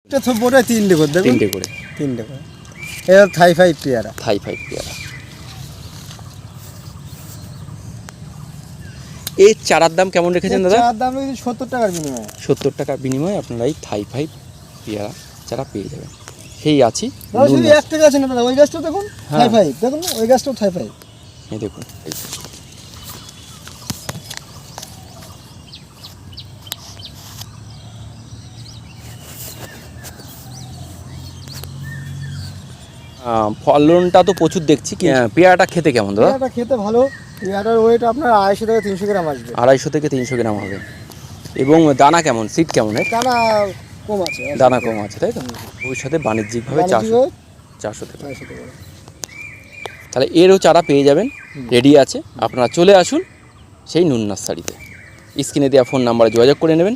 এটা তো বড় তিনটে করে দেবেন, তিনটে করে এটা থাই ফাইভ পেয়ারা। এই চারার দাম কেমন রেখেছেন দাদা? চারার দাম 70 টাকার বিনিময়ে। 70 টাকার বিনিময়ে আপনারা এই থাই ফাইভ পেয়ারা চারা পেয়ে যাবেন। সেই আছি শুধু একটা গাছ না দাদা, ওই গাছটা দেখুন থাই ফাইভ, দেখুন ওই গাছটাও থাই ফাইভ। এই দেখুন ফলনটা তো প্রচুর দেখছি। পেয়ারাটা খেতে কেমন দাদা? পেয়ারাটা খেতে ভালো, পেয়ারার ওয়েট আপনার 250 থেকে 300 গ্রাম আসবে। 250 থেকে 300 গ্রাম হবে। এবং দানা কেমন, সিড কেমন? দানা কম আছে, দানা কম আছে তাই তো। ভবিষ্যতে বাণিজ্যিকভাবে চাষ হতে পারে। তাহলে এরও চারা পেয়ে যাবেন, রেডি আছে। আপনারা চলে আসুন সেই নুন নার্সারিতে। স্ক্রিনে দেওয়া ফোন নাম্বারে যোগাযোগ করে নেবেন।